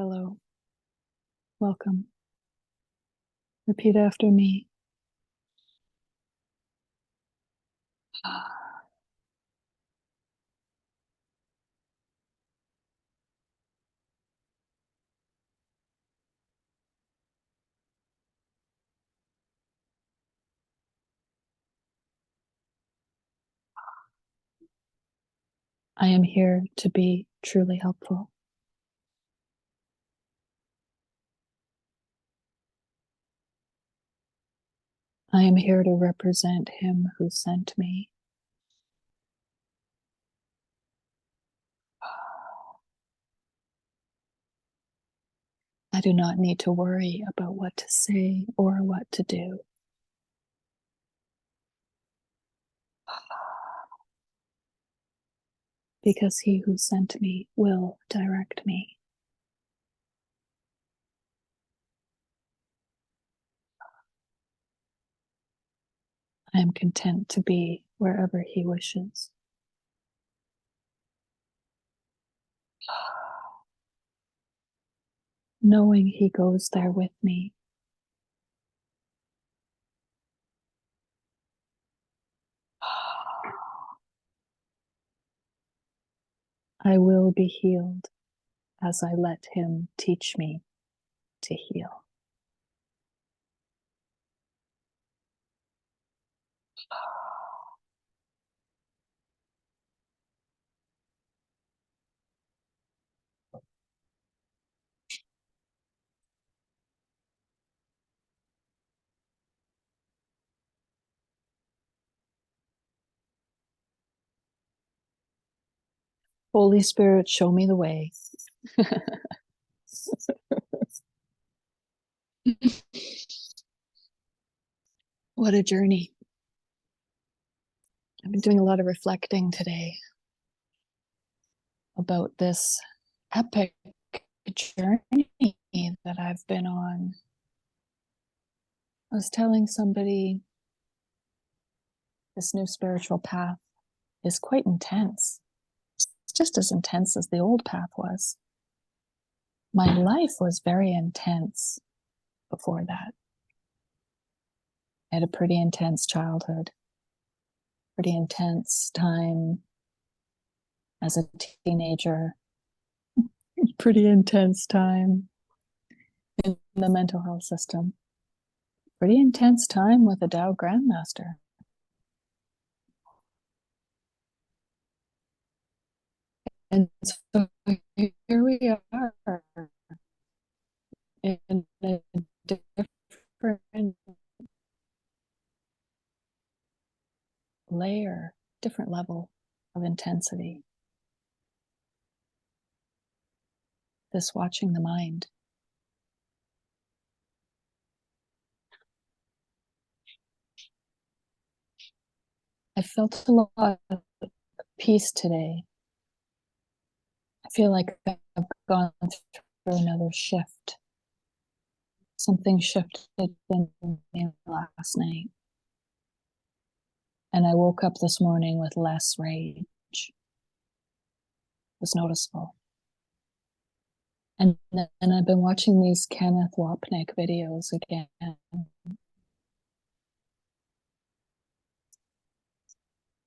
Hello. Welcome. Repeat after me. I am here to be truly helpful. I am here to represent him who sent me. I do not need to worry about what to say or what to do. Because he who sent me will direct me. I am content to be wherever he wishes. Knowing he goes there with me. I will be healed as I let him teach me to heal. Holy Spirit, show me the way. What a journey. I've been doing a lot of reflecting today about this epic journey that I've been on. I was telling somebody this new spiritual path is quite intense. It's just as intense as the old path was. My life was very intense before that. I had a pretty intense childhood, pretty intense time as a teenager, pretty intense time in the mental health system, pretty intense time with a Tao Grandmaster. And so here we are in a different layer, different level of intensity. This watching the mind. I felt a lot of peace today. I feel like I've gone through another shift. Something shifted in me last night. And I woke up this morning with less rage. It was noticeable. And I've been watching these Kenneth Wapnick videos again.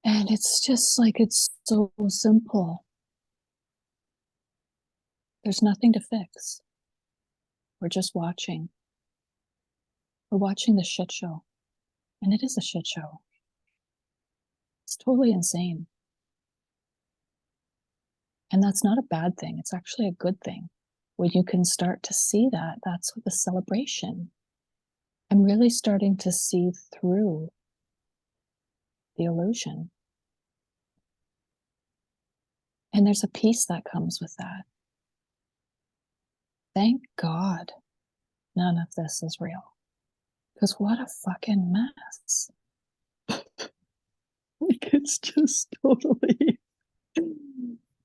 And it's just like, it's so simple. There's nothing to fix. We're just watching. We're watching the shit show. And it is a shit show. It's totally insane. And that's not a bad thing. It's actually a good thing. When you can start to see that, that's what the celebration. I'm really starting to see through the illusion. And there's a peace that comes with that. Thank God none of this is real. Because what a fucking mess. Like, it's just totally,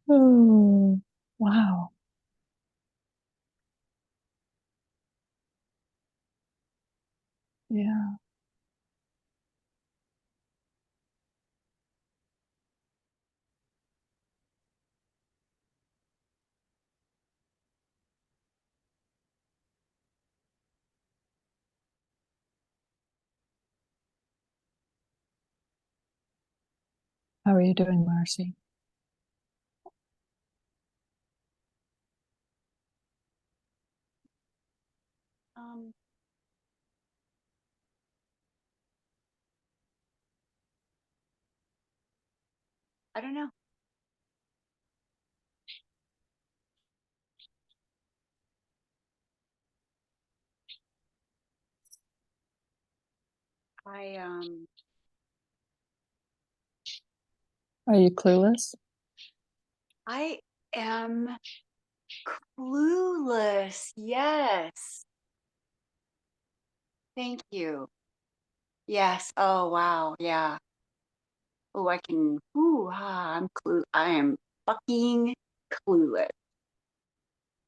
oh, wow. Yeah. How are you doing, Marcy? Um, I don't know. I Are you clueless? I am clueless. Yes. Thank you. Yes. Oh wow. Yeah. Oh, I can. Ooh, I'm clue. I am fucking clueless.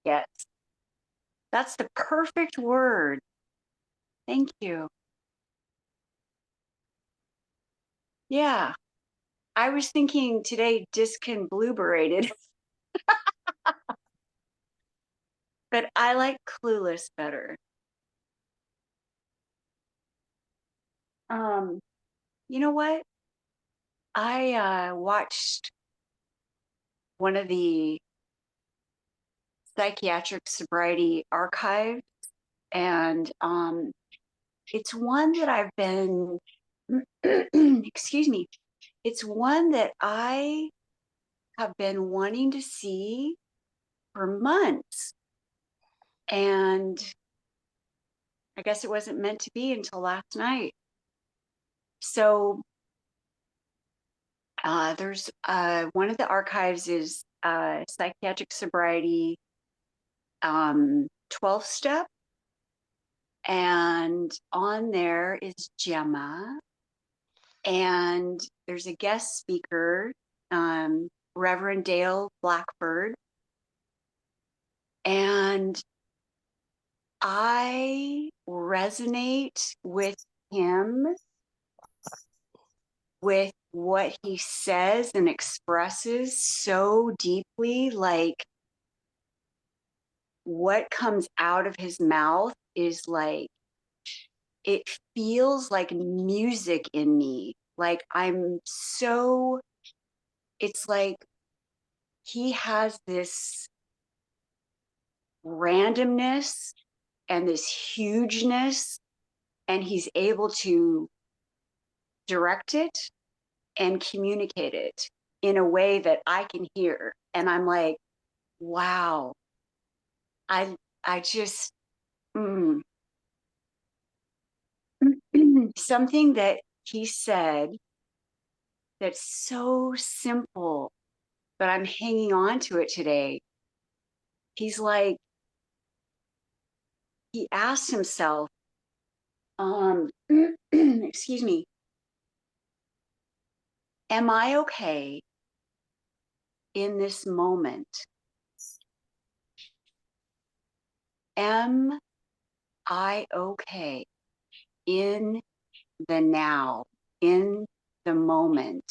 Yes. That's the perfect word. Thank you. Yeah. I was thinking today discombobulated, but I like clueless better. Um, you know what? I watched one of the psychiatric sobriety archive, and it's one that I've been excuse me, it's one that I have been wanting to see for months, and I guess it wasn't meant to be until last night. So there's one of the archives is psychiatric sobriety 12 step, and on there is Gemma, and there's a guest speaker, Reverend Dale Blackford, and I resonate with him, with what he says and expresses so deeply. Like, what comes out of his mouth is like, it feels like music in me. Like, it's like he has this randomness and this hugeness, and he's able to direct it and communicate it in a way that I can hear. And I'm like, wow, I I just mm. Something that he said that's so simple, but I'm hanging on to it today. He's like, he asked himself, excuse me, am I okay in this moment? Am I okay in the now, in the moment?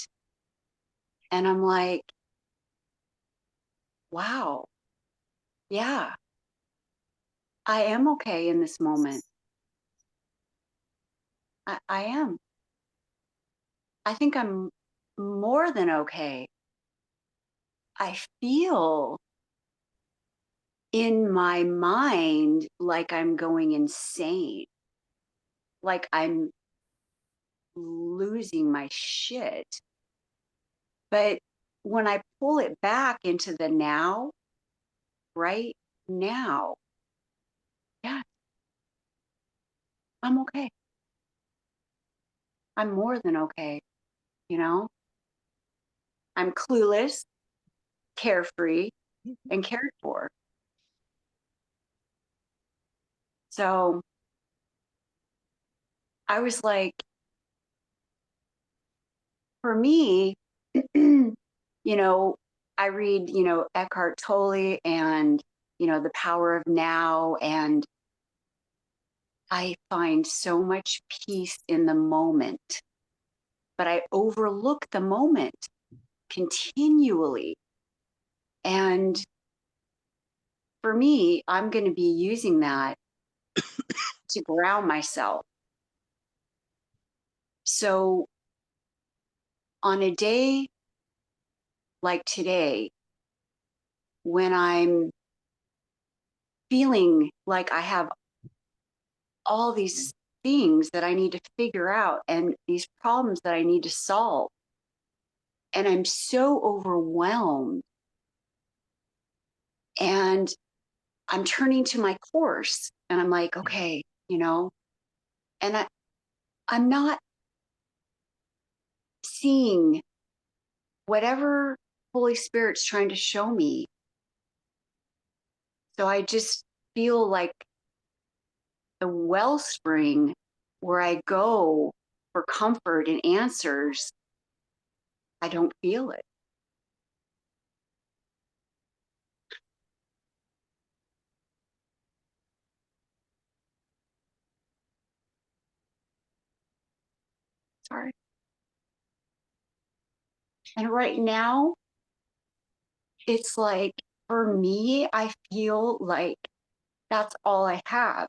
And I'm like, wow, yeah, I am okay in this moment. I am. I think I'm more than okay. I feel in my mind like I'm going insane, like I'm losing my shit. But when I pull it back into the now, right now, yeah, I'm okay. I'm more than okay, you know? I'm clueless, carefree, and cared for. So I was like, for me, you know, I read, Eckhart Tolle and, The Power of Now, and I find so much peace in the moment, but I overlook the moment continually. And for me, I'm going to be using that to ground myself. So on a day like today, when I'm feeling like I have all these things that I need to figure out and these problems that I need to solve. And I'm so overwhelmed. And I'm turning to my course and I'm like, okay, and I'm not seeing whatever Holy Spirit's trying to show me. So I just feel like the wellspring where I go for comfort and answers, I don't feel it. Sorry. And right now, it's like, for me, I feel like that's all I have.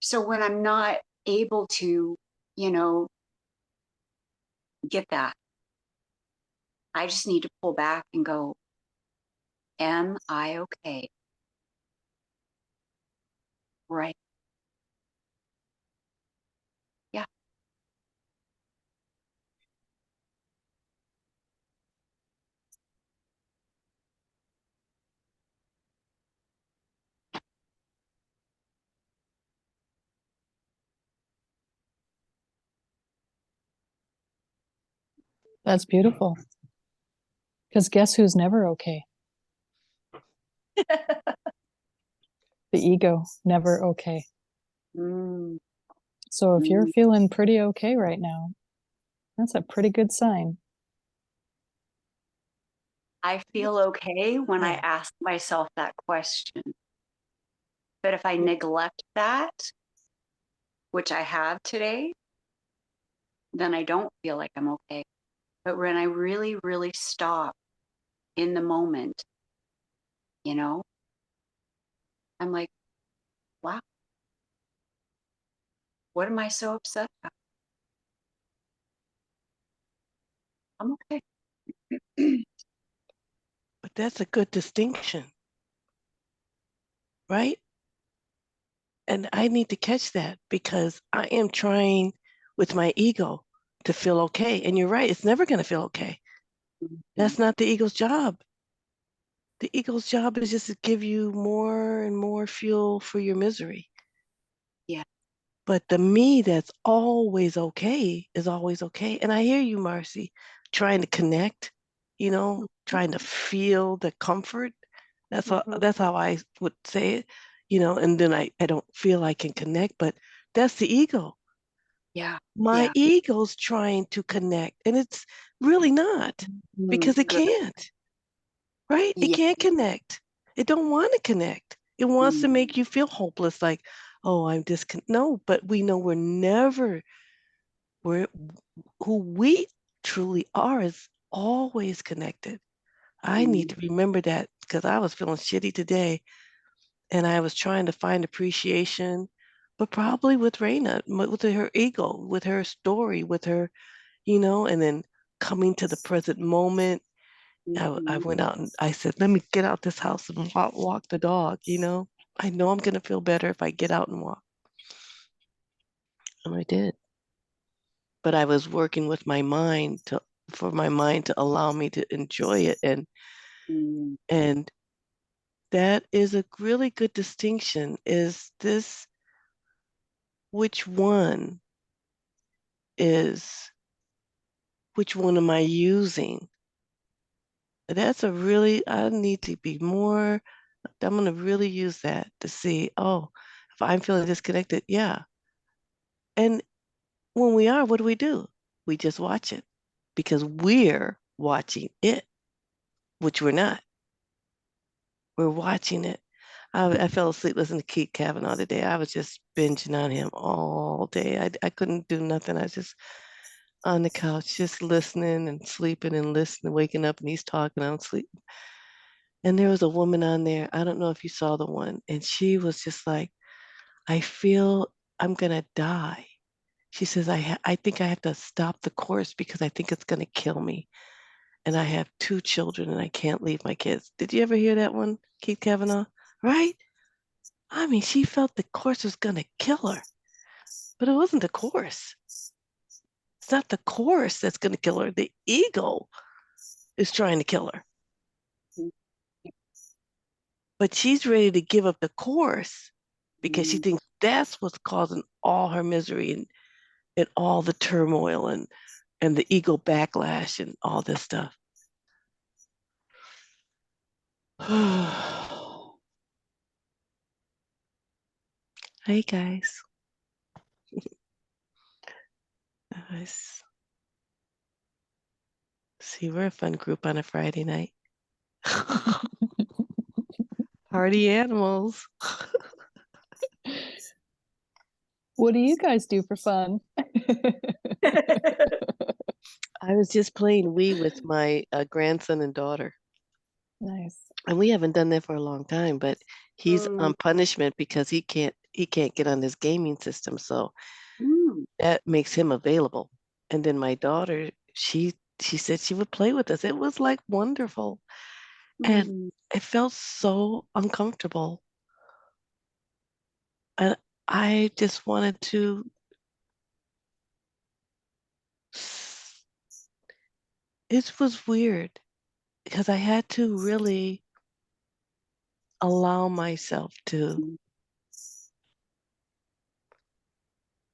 So when I'm not able to, you know, get that, I just need to pull back and go, am I okay? Right. Yeah. That's beautiful. Because guess who's never okay? The ego, never okay. Mm, So if you're mm. feeling pretty okay right now, that's a pretty good sign. I feel okay when I Yeah. ask myself that question. But if I neglect that, which I have today, then I don't feel like I'm okay. But when I really, really stop in the moment, you know, I'm like, wow, what am I so upset about? I'm okay. But that's a good distinction, right? And I need to catch that because I am trying with my ego to feel okay. And you're right, it's never going to feel okay. Mhm. That's not the ego's job. The ego's job is just to give you more and more fuel for your misery. Yeah. But the me that's always okay is always okay. And I hear you, Marcy, trying to connect, trying to feel the comfort. Mhm. That's how I would say it, and then I don't feel I can connect, but that's the ego. Yeah. My Yeah. ego's trying to connect, and it's really not Mm, because it good. can't, right? It Yeah. can't connect. It don't want to connect. It wants Mm, to make you feel hopeless, like, oh, I'm disconnected. No, but we know we're who we truly are is always connected. I need mm, to remember that because I was feeling shitty today and I was trying to find appreciation, but probably with Raina, with her ego, with her story, with her, and then coming to the present moment. I mhm. went out and I said, let me get out this house and walk the dog. I know I'm going to feel better if I get out and walk. And I did. But I was working with my mind for my mind to allow me to enjoy it. Mm, And that is a really good distinction. Is this which one is which one am I using? That's I need to be more, I'm going to really use that to see, oh, if I'm feeling disconnected, yeah. And when we are, what do? We just watch it because we're watching it, which we're not. We're watching it. I fell asleep listening to Keith Kavanaugh today. I was just binging on him all day. I couldn't do nothing. I was just on the couch, just listening and sleeping and listening, waking up and he's talking, I'm sleep. And there was a woman on there. I don't know if you saw the one, and she was just like, I feel I'm gonna die. She says, I think I have to stop the course because I think it's gonna kill me. and I have 2 children and I can't leave my kids. Did you ever hear that one, Keith Kavanaugh? Right? I mean, she felt the course was going to kill her, but it wasn't the course. It's not the course that's going to kill her. The ego is trying to kill her. But she's ready to give up the course because she thinks that's what's causing all her misery and all the turmoil and the ego backlash and all this stuff. Hey guys. Nice. See, we're a fun group on a Friday night. Party animals. What do you guys do for fun? I was just playing Wii with my grandson and daughter. Nice. And we haven't done that for a long time, but he's on punishment because he can't get on his gaming system. So that makes him available. And then my daughter, she said she would play with us. It was like wonderful. And it felt so uncomfortable. And I just wanted to, it was weird because I had to really allow myself to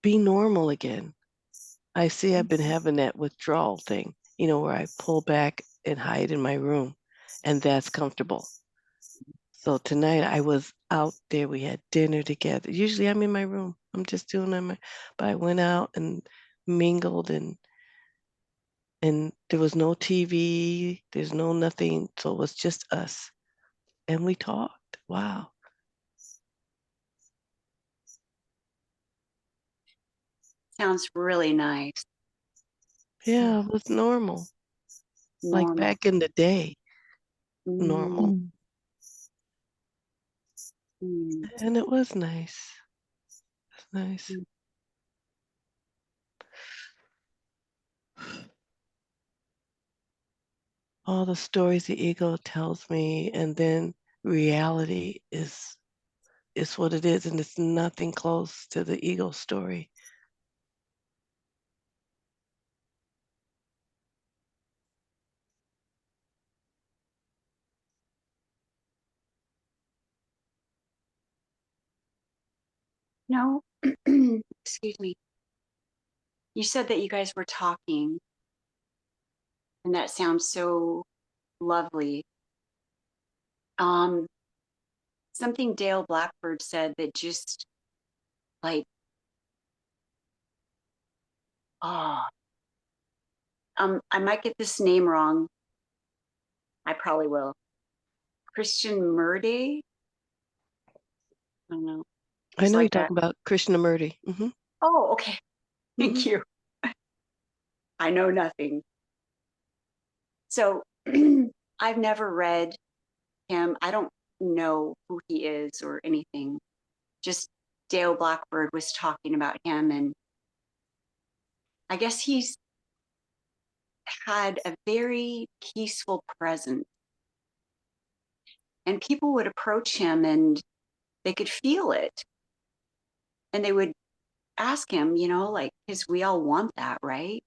be normal again. I see I've been having that withdrawal thing, where I pull back and hide in my room, and that's comfortable. So tonight I was out there. We had dinner together. Usually I'm in my room. I'm just doing but I went out and mingled and there was no TV. There's no nothing. So it was just us, and we talked. Wow. Sounds really nice. Yeah, it was normal. Like back in the day, normal. And it was nice. It was nice. All the stories the ego tells me, and then reality is what it is, and it's nothing close to the ego story. No, excuse me. You said that you guys were talking, and that sounds so lovely. Something Dale Blackbird said that just like, I might get this name wrong. I probably will. Christian Murday. I don't know. I know like you're talking about Krishnamurti. Mm-hmm. Oh, okay. Thank you. I know nothing. So I've never read him. I don't know who he is or anything. Just Dale Blackbird was talking about him, and I guess he's had a very peaceful presence. And people would approach him and they could feel it. And they would ask him, like, because we all want that, right?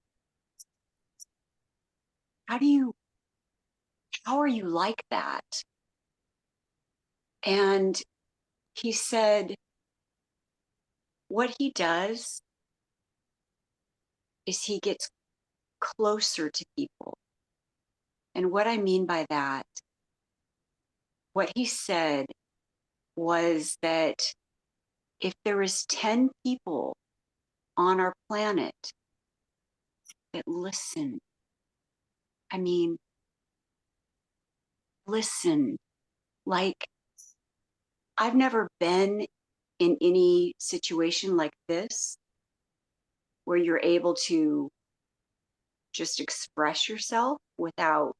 How are you like that? And he said, what he does is he gets closer to people. And what I mean by that, what he said was that if there is 10 people on our planet that listen, I mean, listen, like, I've never been in any situation like this where you're able to just express yourself without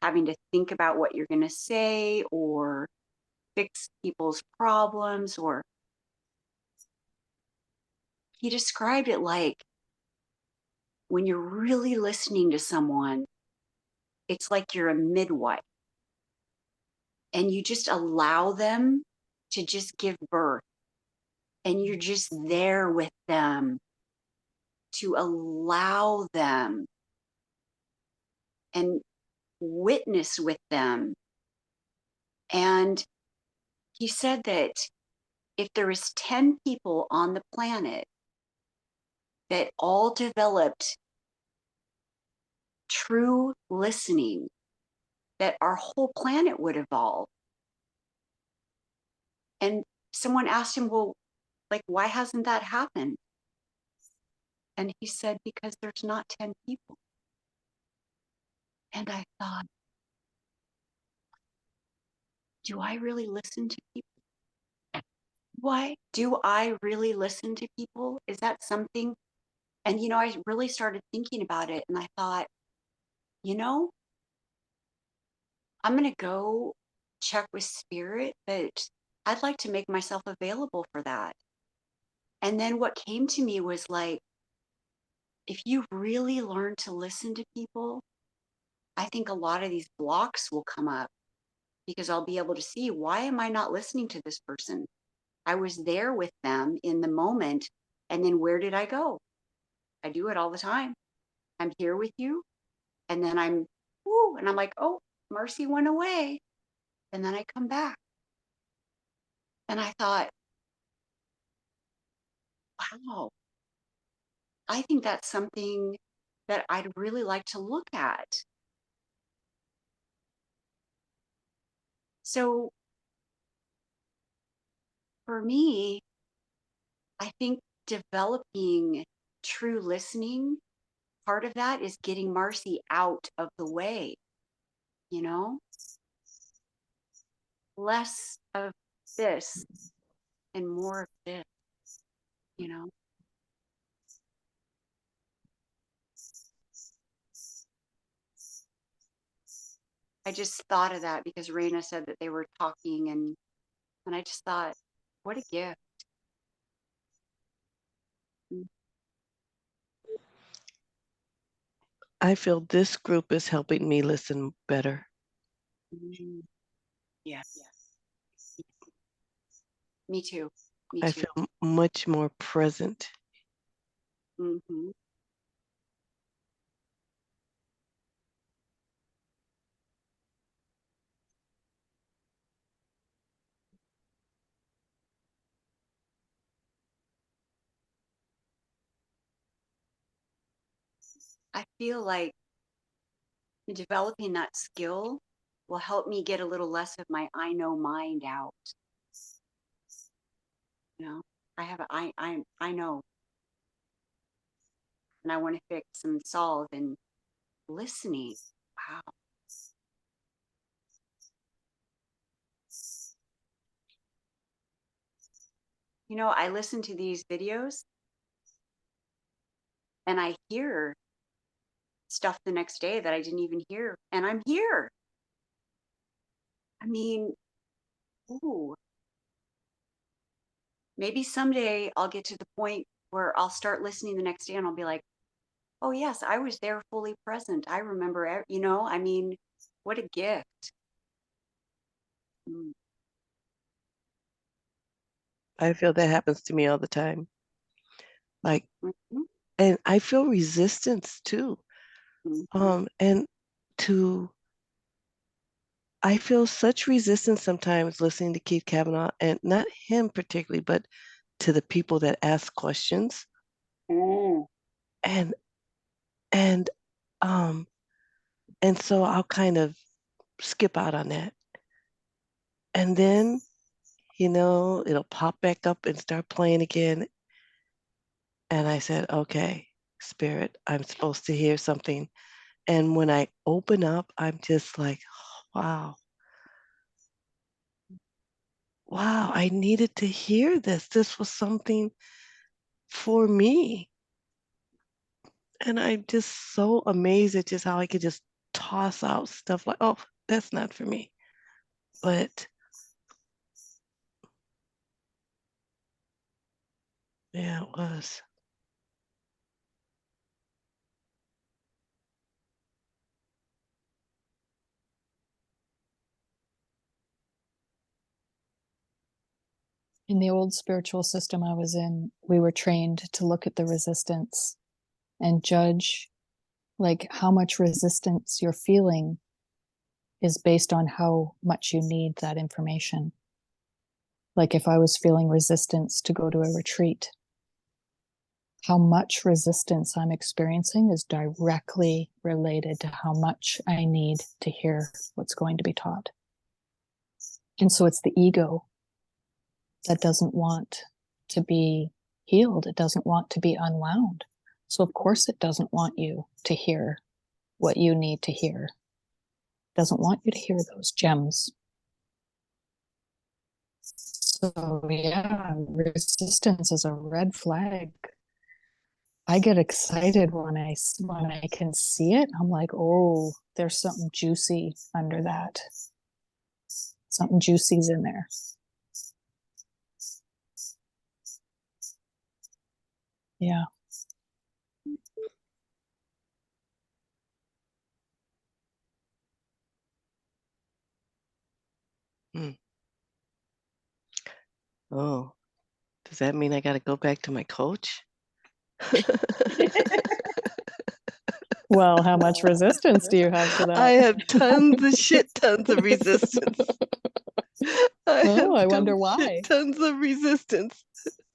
having to think about what you're going to say or fix people's problems. Or he described it like when you're really listening to someone it's like you're a midwife and you just allow them to just give birth, and you're just there with them to allow them and witness with them. And he said that if there is 10 people on the planet that all developed true listening, that our whole planet would evolve. And someone asked him, well, like, why hasn't that happened? And he said, because there's not 10 people. And I thought, do I really listen to people? Why do I really listen to people? Is that something? And, I really started thinking about it, and I thought, I'm going to go check with spirit, but I'd like to make myself available for that. And then what came to me was like, if you really learn to listen to people, I think a lot of these blocks will come up because I'll be able to see, why am I not listening to this person? I was there with them in the moment. And then where did I go? I do it all the time. I'm here with you. And then and I'm like, oh, Marcy went away. And then I come back. And I thought, wow, I think that's something that I'd really like to look at. So for me, I think developing true listening, part of that is getting Marcy out of the way, you know, less of this and more of this, you know. I just thought of that because Raina said that they were talking, and I just thought, what a gift. I feel this group is helping me listen better. Mm-hmm. Yes. Me too. Me I too. feel much more present. Mm-hmm. I feel like developing that skill will help me get a little less of my I know mind out. You know, I have a I know, and I want to fix and solve, and listening. Wow. I listen to these videos and I hear stuff the next day that I didn't even hear, and I'm here. I mean, ooh, maybe someday I'll get to the point where I'll start listening the next day and I'll be like, oh yes, I was there fully present. I remember, I mean, what a gift. Mm. I feel that happens to me all the time. Like, Mhm. and I feel resistance too. And I feel such resistance sometimes listening to Keith Kavanaugh, and not him particularly, but to the people that ask questions. Mm. And and um and so I'll kind of skip out on that. And then, it'll pop back up and start playing again. And I said, okay, Spirit, I'm supposed to hear something. And when I open up, I'm just like, wow, wow, I needed to hear this. This was something for me. And I'm just so amazed at just how I could just toss out stuff like, oh, that's not for me. But yeah, it was. In the old spiritual system I was in, we were trained to look at the resistance and judge like how much resistance you're feeling is based on how much you need that information. Like if I was feeling resistance to go to a retreat, how much resistance I'm experiencing is directly related to how much I need to hear what's going to be taught. And so it's the ego that doesn't want to be healed. It doesn't want to be unwound. So of course it doesn't want you to hear what you need to hear. It doesn't want you to hear those gems. So yeah, resistance is a red flag. I get excited when I can see it. I'm like, oh, there's something juicy under that. Something juicy's in there. Yeah. Hmm. Oh, does that mean I got to go back to my coach? Well, how much resistance do you have to I that? have tons of resistance. I wonder why. Tons of resistance.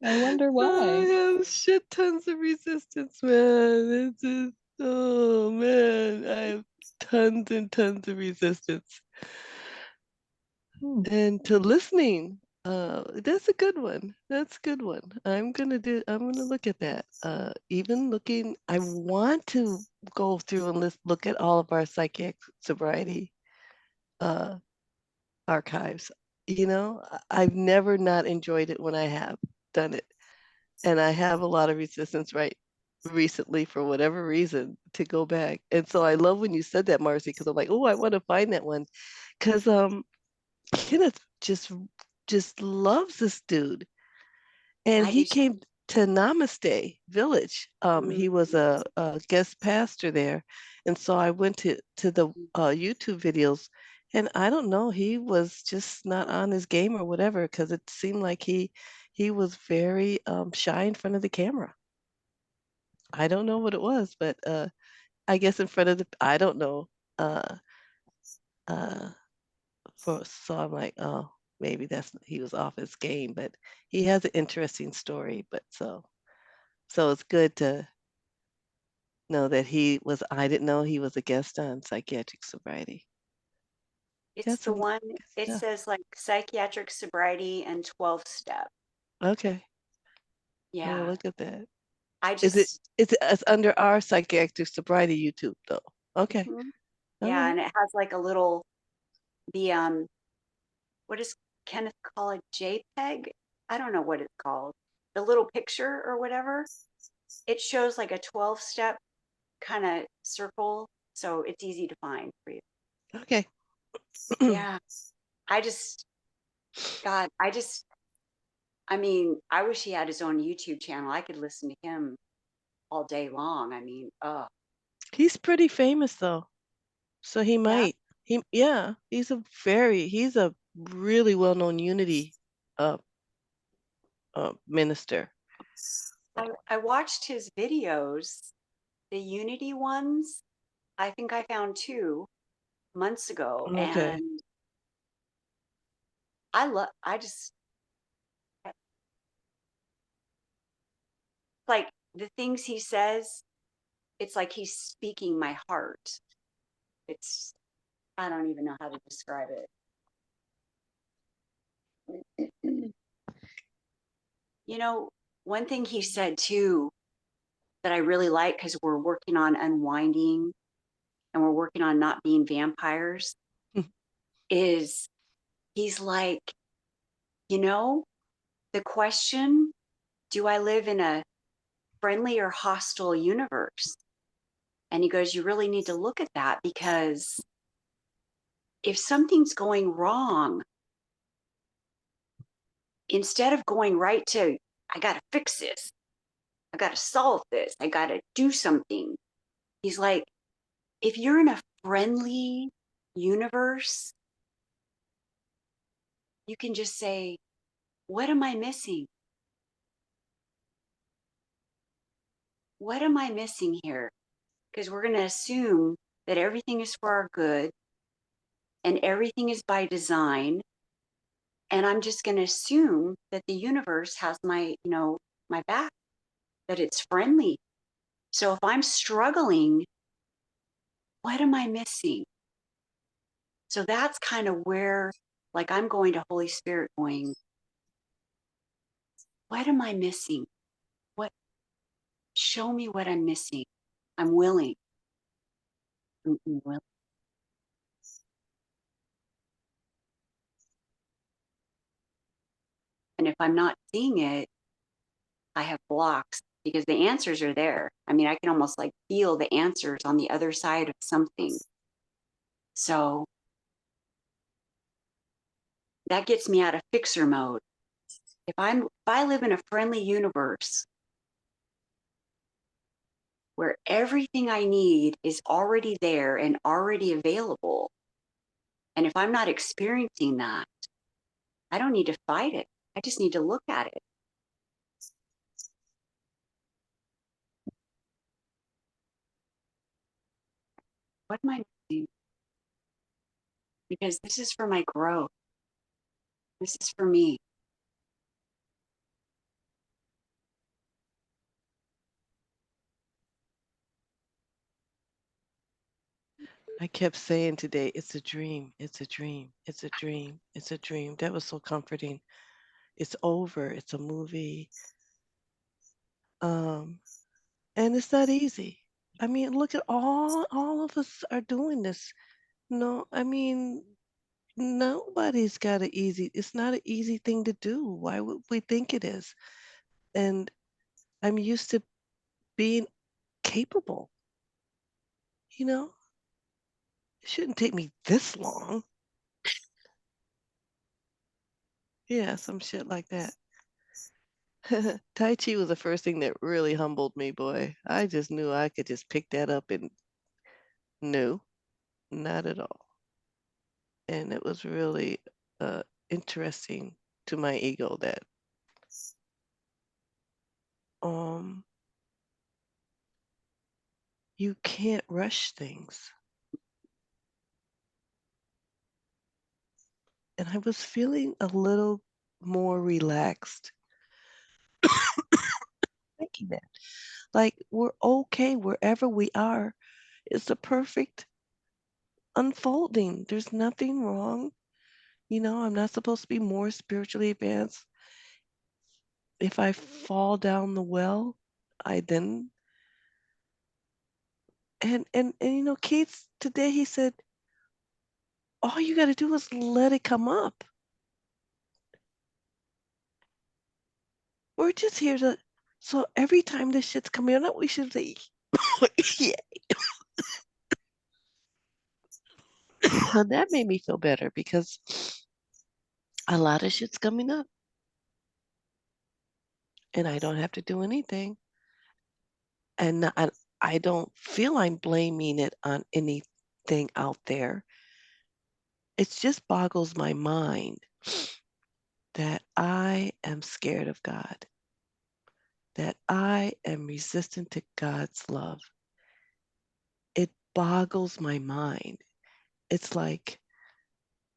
I wonder why. I have shit tons of resistance, man. It's just, oh man, I have tons and tons of resistance. And to listening, that's a good one. That's a good one. I'm gonna look at that. Even looking, I want to go through and look at all of our psychic sobriety uh, archives. You know, I've never not enjoyed it when I have done it. And I have a lot of resistance right recently for whatever reason to go back. And so I love when you said that, Marcy, because I'm like, oh, I want to find that one. Because Kenneth just loves this dude. And I he do. came to Namaste Village. He was a guest pastor there. And so I went to the YouTube videos, and I don't know, he was just not on his game or whatever, because it seemed like he was very shy in front of the camera. I don't know what it was, but I guess in front of I don't know. Uh, uh, so I'm like, oh, maybe he was off his game, but he has an interesting story. But so it's good to know that I didn't know he was a guest on Psychiatric Sobriety. It's Got the some one, good it stuff. says like psychiatric sobriety and 12 step. Okay, I will Yeah. look at that. I Is it? just, It's under our Psychiatric Sobriety YouTube though. Okay, mhm. all Yeah. right. And it has like a little, the, what does Kenneth call it? JPEG? I don't know what it's called. The little picture or whatever. It shows like a 12 step kind of circle. So it's easy to find for you. Okay. Yeah. I just, God, I mean, I wish he had his own YouTube channel. I could listen to him all day long. I mean, oh, He's pretty famous though, so he yeah. might. Yeah, he's a really well-known Unity uh, minister. I watched his videos, the Unity ones. I think I found 2 months ago, Okay. and I just like the things he says. It's like he's speaking my heart. It's, I don't even know how to describe it. You know, one thing he said too that I really like, because we're working on unwinding and we're working on not being vampires, is he's like, you know, the question, do I live in a friendly or hostile universe? And he goes, you really need to look at that, because if something's going wrong, instead of going right to, I got to fix this, I got to solve this, I got to do something, he's like, if you're in a friendly universe, you can just say, what am I missing? What am I missing here? Because we're going to assume that everything is for our good and everything is by design. And I'm just going to assume that the universe has my, my back, that it's friendly. So if I'm struggling, what am I missing? So that's kind of where, like, I'm going to Holy Spirit going, what am I missing? What, show me what I'm missing. I'm willing. I'm willing. And if I'm not seeing it, I have blocks because the answers are there. I mean, I can almost like feel the answers on the other side of something. So that gets me out of fixer mode. If I live in a friendly universe where everything I need is already there and already available, and if I'm not experiencing that, I don't need to fight it. I just need to look at it. What am I missing? Because this is for my growth. This is for me. I kept saying today, it's a dream, it's a dream, it's a dream, it's a dream. That was so comforting. It's over, it's a movie. And it's not easy. I mean, look at all of us are doing this. No, I mean, nobody's got an easy, it's not an easy thing to do. Why would we think it is? And I'm used to being capable, you know? It shouldn't take me this long. Yeah, some shit like that. Tai Chi was the first thing that really humbled me, boy. I just knew I could just pick that up and no, not at all. And it was really interesting to my ego that um you can't rush things. And I was feeling a little more relaxed thinking that. Like we're okay wherever we are. It's the perfect unfolding. There's nothing wrong. I'm not supposed to be more spiritually advanced. If I fall down the well, I then and Keith today he said, all you gotta do is let it come up. We're just here to so every time this shit's coming up, we should say, yeah. And that made me feel better because a lot of shit's coming up and I don't have to do anything. And I don't feel I'm blaming it on anything out there. It just boggles my mind that I am scared of God, that I am resistant to God's love. It boggles my mind. It's like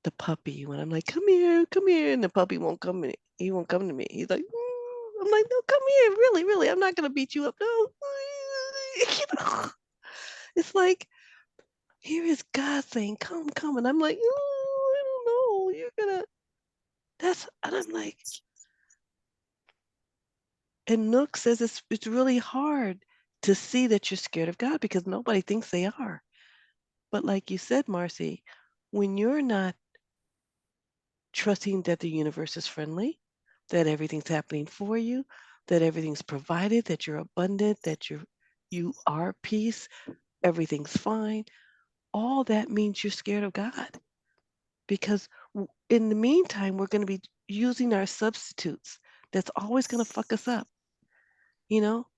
the puppy when I'm like, come here, and the puppy won't come in. He won't come to me. He's like, I'm like, no, come here, really, really. I'm not gonna beat you up, no. It's like here is God saying, come, come, and I'm like, oh, I don't know. You're gonna. And I'm like, and Nook says it's really hard to see that you're scared of God because nobody thinks they are. But like you said, Marcy, when you're not trusting that the universe is friendly, that everything's happening for you, that everything's provided, that you're abundant, that you are peace, everything's fine, all that means you're scared of God. Because in the meantime, we're going to be using our substitutes. That's always going to fuck us up.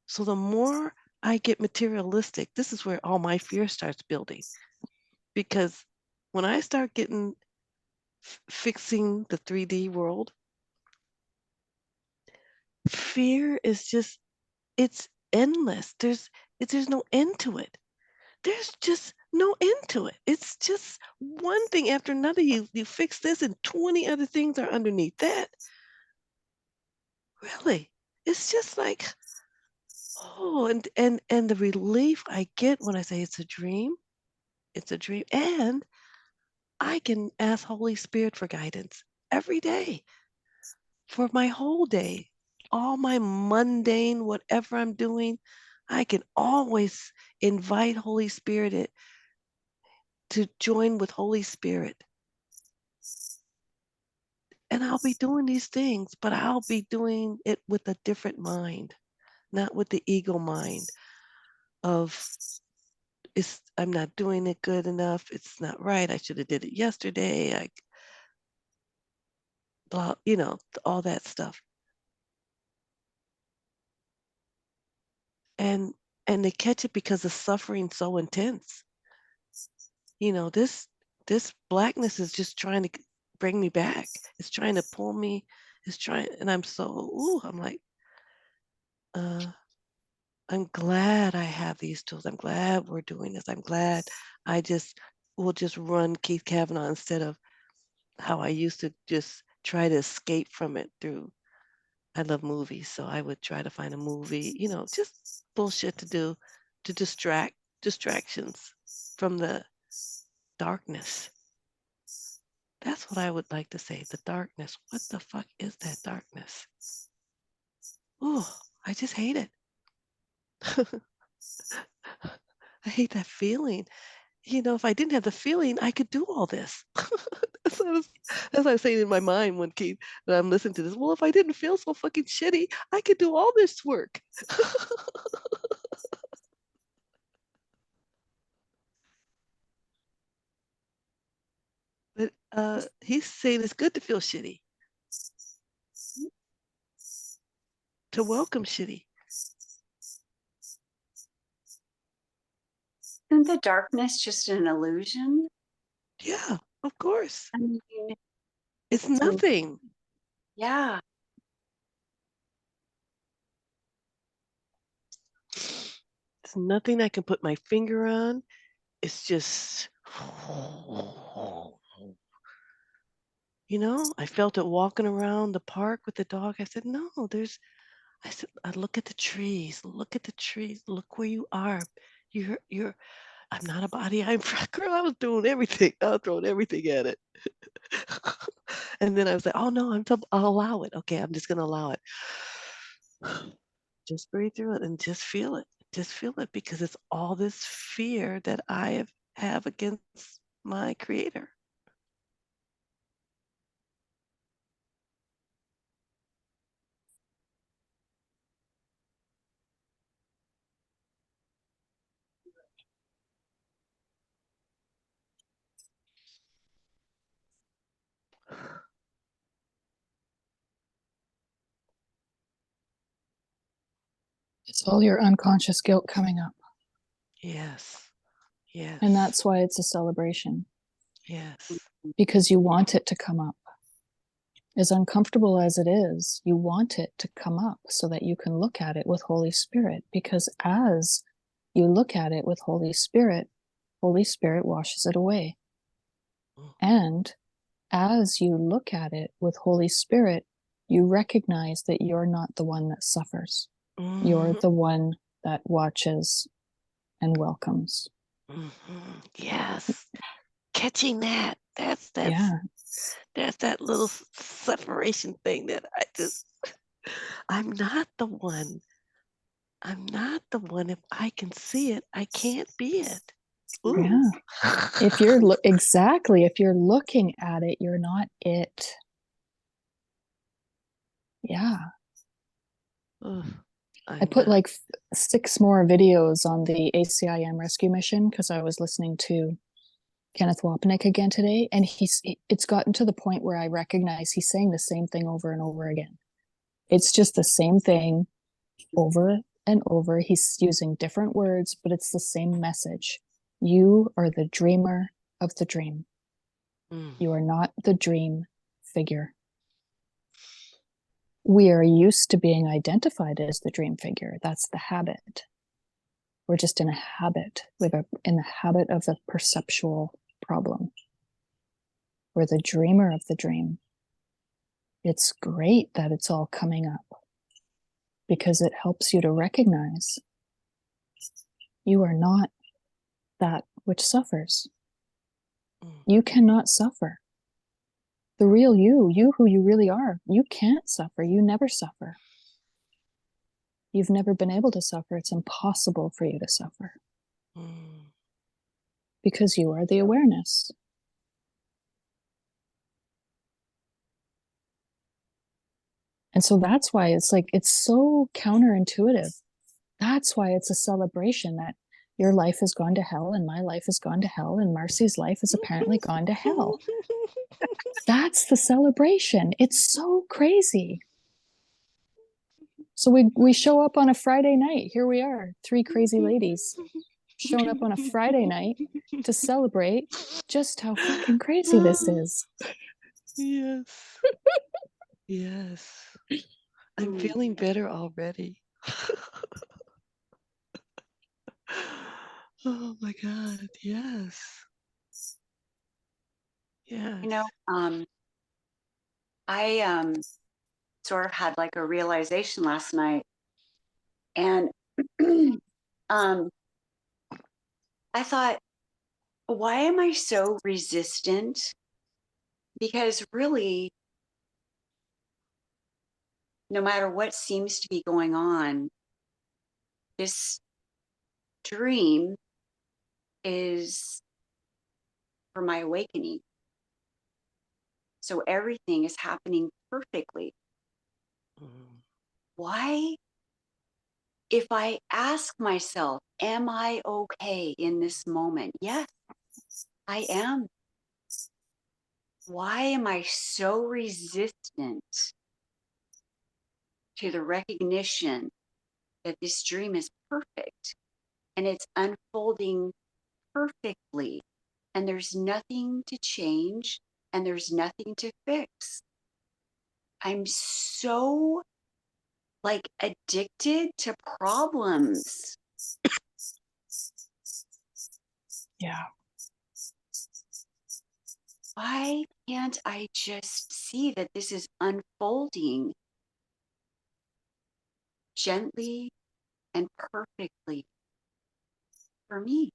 So the more I get materialistic, this is where all my fear starts building. Because when I start getting fixing the 3D world, fear is just, it's endless. There's no end to it. There's just no end to it. It's just one thing after another. You fix this and 20 other things are underneath that. Really. It's just like, oh, and the relief I get when I say it's a dream. It's a dream. And I can ask Holy Spirit for guidance every day for my whole day. All my mundane, whatever I'm doing, I can always invite Holy Spirit to join with Holy Spirit. And I'll be doing these things, but I'll be doing it with a different mind, not with the ego mind of I'm not doing it good enough. It's not right. I should have did it yesterday. Blah, all that stuff. And they catch it because the suffering's so intense. This blackness is just trying to bring me back. It's trying to pull me. And I'm I'm like, I'm glad I have these tools. I'm glad we're doing this. I'm glad I will just run Keith Kavanaugh instead of how I used to just try to escape from it through. I love movies, so I would try to find a movie, just bullshit to do to distractions from the darkness. That's what I would like to say, the darkness. What the fuck is that darkness? Oh, I just hate it. I hate that feeling. If I didn't have the feeling, I could do all this. That's what I was saying in my mind when I'm listening to this. Well, if I didn't feel so fucking shitty, I could do all this work. But he's saying it's good to feel shitty, to welcome shitty. Isn't the darkness just an illusion? Yeah, of course. I mean, It's nothing. Yeah. It's nothing I can put my finger on. It's just, I felt it walking around the park with the dog. I said, no, I look at the trees, look where you are. I'm not a body, girl, I was doing everything. I was throwing everything at it. And then I was like, oh no, I'll allow it. Okay, I'm just going to allow it. Just breathe through it and just feel it. Just feel it, because it's all this fear that I have against my creator. It's all your unconscious guilt coming up. Yes. Yes. And that's why it's a celebration. Yes. Because you want it to come up. As uncomfortable as it is, you want it to come up so that you can look at it with Holy Spirit. Because as you look at it with Holy Spirit washes it away. And as you look at it with Holy Spirit, you recognize that you're not the one that suffers. Mm-hmm. You're the one that watches and welcomes. Mm-hmm. Yes. Catching that. That's Yeah. that little separation thing that I'm not the one. I'm not the one. If I can see it, I can't be it. Ooh. Yeah. If you're if you're looking at it, you're not it. Yeah. I put like 6 more videos on the ACIM rescue mission because I was listening to Kenneth Wapnick again today, and it's gotten to the point where I recognize he's saying the same thing over and over again. It's just the same thing over and over. He's using different words, but it's the same message. You are the dreamer of the dream. You are not the dream figure. we are used to being identified as the dream figure. That's the habit. We're just in a habit. We're in the habit of a perceptual problem. We're the dreamer of the dream. It's great that it's all coming up because it helps you to recognize you are not that which suffers. You cannot suffer. The real you who you really are, you can't suffer. You never suffer. You've never been able to suffer. It's impossible for you to suffer because you are the awareness. And so that's why it's like, it's so counterintuitive. That's why it's a celebration that your life has gone to hell and my life has gone to hell and Marcy's life has apparently gone to hell. That's the celebration. It's so crazy. So we show up on a Friday night. Here we are, three crazy ladies showing up on a Friday night to celebrate just how fucking crazy this is. Yes. Yes. I'm feeling better already. Oh my God. Yes. Yes. You know, I sort of had like a realization last night, and I thought, why am I so resistant? Because really, no matter what seems to be going on, this dream is for my awakening. So everything is happening perfectly. Why? If I ask myself, am I okay in this moment? Yes, I am. Why am I so resistant to the recognition that this dream is perfect and it's unfolding perfectly, and there's nothing to change and there's nothing to fix? I'm so like addicted to problems. Yeah. Why can't I just see that this is unfolding gently and perfectly for me?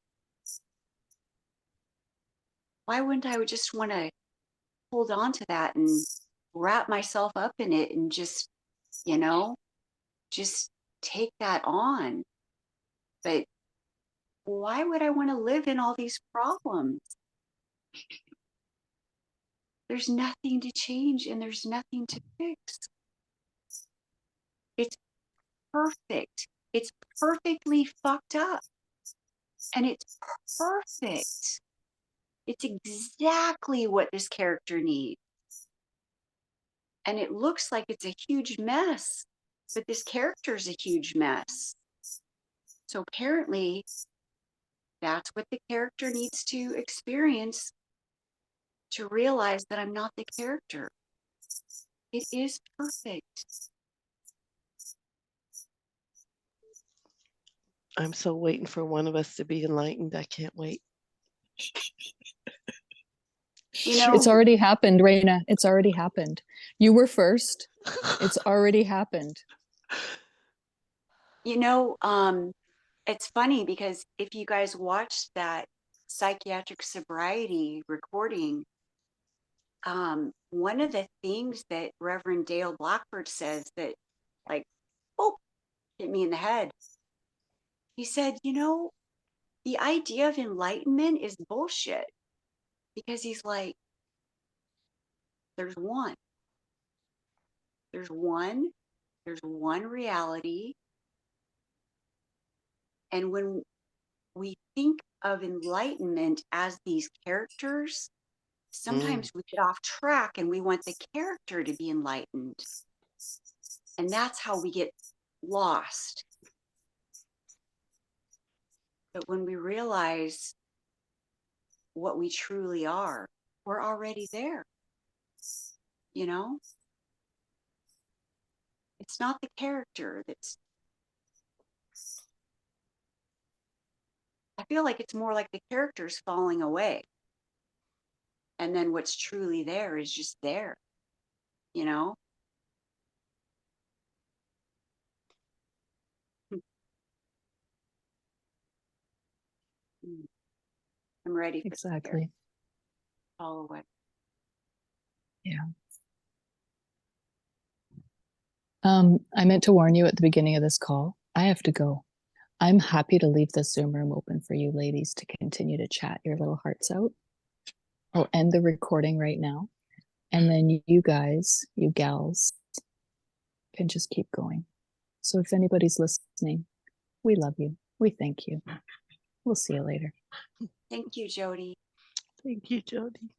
Why wouldn't I just want to hold on to that and wrap myself up in it and just, you know, just take that on? But why would I want to live in all these problems? There's nothing to change and there's nothing to fix. It's perfect. It's perfectly fucked up. And it's perfect. It's exactly what this character needs. And it looks like it's a huge mess, but this character is a huge mess. So apparently, that's what the character needs to experience to realize that I'm not the character. It is perfect. I'm so waiting for one of us to be enlightened. I can't wait. You know, It's already happened, Raina. It's already happened. You were first. It's already happened. you know, it's funny because if you guys watched that psychiatric sobriety recording, one of the things that Reverend Dale Blackford says that, like, oh, hit me in the head. He said, you know, the idea of enlightenment is bullshit, because he's like, there's one, there's one, there's one reality. And when we think of enlightenment as these characters, sometimes we get off track and we want the character to be enlightened. And that's how we get lost. But when we realize what we truly are, we're already there, you know? It's not the character that's, I feel like it's more like the character's falling away. And then what's truly there is just there, you know? I'm ready for the character Exactly. to fall away. Yeah. I meant to warn you at the beginning of this call. I have to go. I'm happy to leave the Zoom room open for you ladies to continue to chat your little hearts out. I'll end the recording right now. And then you guys, you gals, can just keep going. So if anybody's listening, we love you. We thank you. We'll see you later. Thank you, Jody. Thank you, Jody.